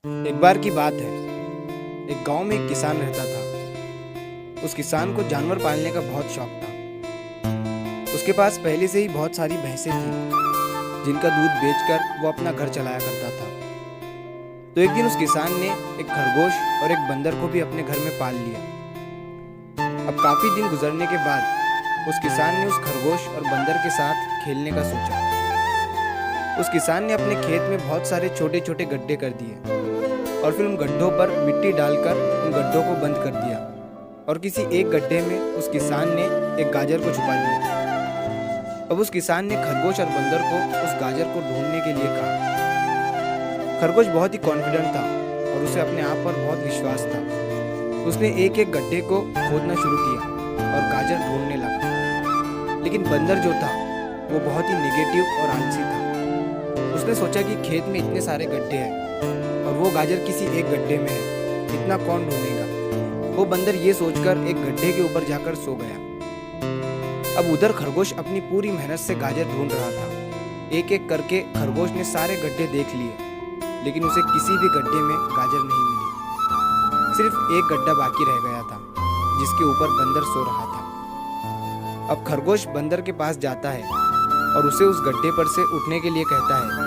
एक बार की बात है। एक गांव में एक किसान रहता था। उस किसान को जानवर पालने का बहुत शौक था। उसके पास पहले से ही बहुत सारी भैंसें थीं, जिनका दूध बेचकर वो अपना घर चलाया करता था। तो एक दिन उस किसान ने एक खरगोश और एक बंदर को भी अपने घर में पाल लिया। अब काफी दिन गुजरने के बाद उस किसान ने उस खरगोश और बंदर के साथ खेलने का सोचा। उस किसान ने अपने खेत में बहुत सारे छोटे छोटे गड्ढे कर दिए और फिर उन गड्ढों पर मिट्टी डालकर उन गड्ढों को बंद कर दिया। और किसी एक गड्ढे में उस किसान ने एक गाजर को छुपा दिया। अब उस किसान ने खरगोश और बंदर को उस गाजर को ढूंढने के लिए कहा। खरगोश बहुत ही कॉन्फिडेंट था और उसे अपने आप पर बहुत विश्वास था। उसने एक एक गड्ढे को खोदना शुरू किया और गाजर ढूंढने लगा। लेकिन बंदर जो था वो बहुत ही नेगेटिव और आलसी था। उसने सोचा कि खेत में इतने सारे गड्ढे हैं और वो गाजर किसी एक गड्ढे में है, इतना कौन ढूंढेगा। वो बंदर ये सोचकर एक गड्ढे के ऊपर जाकर सो गया। अब उधर खरगोश अपनी पूरी मेहनत से गाजर ढूंढ रहा था। एक एक करके खरगोश ने सारे गड्ढे देख लिए, लेकिन उसे किसी भी गड्ढे में गाजर नहीं मिली। सिर्फ एक गड्ढा बाकी रह गया था, जिसके ऊपर बंदर सो रहा था। अब खरगोश बंदर के पास जाता है और उसे उस गड्ढे पर से उठने के लिए कहता है।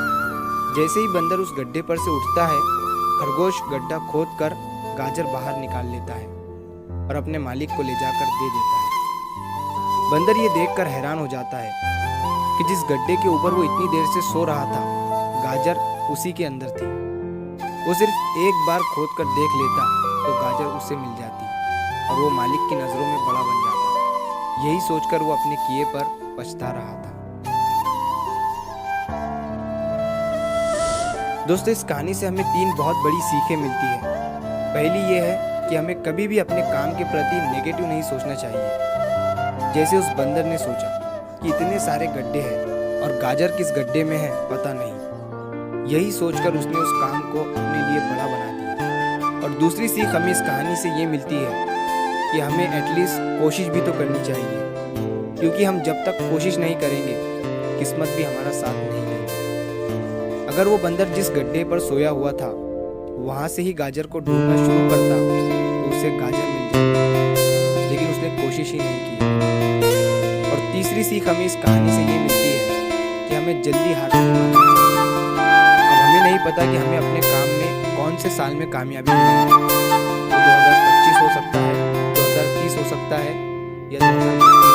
जैसे ही बंदर उस गड्ढे पर से उठता है, खरगोश गड्ढा खोदकर गाजर बाहर निकाल लेता है और अपने मालिक को ले जाकर दे देता है। बंदर ये देखकर हैरान हो जाता है कि जिस गड्ढे के ऊपर वो इतनी देर से सो रहा था, गाजर उसी के अंदर थी। वो सिर्फ एक बार खोद कर देख लेता तो गाजर उसे मिल जाती और वो मालिक की नज़रों में बड़ा बन जाता। यही सोचकर वो अपने किए पर पछता रहा था। दोस्तों, इस कहानी से हमें 3 बहुत बड़ी सीखें मिलती है। पहली ये है कि हमें कभी भी अपने काम के प्रति नेगेटिव नहीं सोचना चाहिए। जैसे उस बंदर ने सोचा कि इतने सारे गड्ढे हैं और गाजर किस गड्ढे में है पता नहीं। यही सोचकर उसने उस काम को अपने लिए बड़ा बना दिया। और दूसरी सीख हमें इस कहानी से ये मिलती है कि हमें एटलीस्ट कोशिश भी तो करनी चाहिए, क्योंकि हम जब तक कोशिश नहीं करेंगे, किस्मत भी हमारा साथ नहीं देगी। अगर वो बंदर जिस गड्ढे पर सोया हुआ था वहां से ही गाजर को ढूंढना शुरू करता तो उसे गाजर मिल जाती, लेकिन उसने कोशिश ही नहीं की। और तीसरी सीख हमें इस कहानी से ये मिलती है कि हमें जल्दी हार नहीं माननी चाहिए। अब हमें नहीं पता कि हमें अपने काम में कौन से साल में कामयाबी मिलेगी। वो 2025 हो सकता है, 2030 हो सकता है या 2025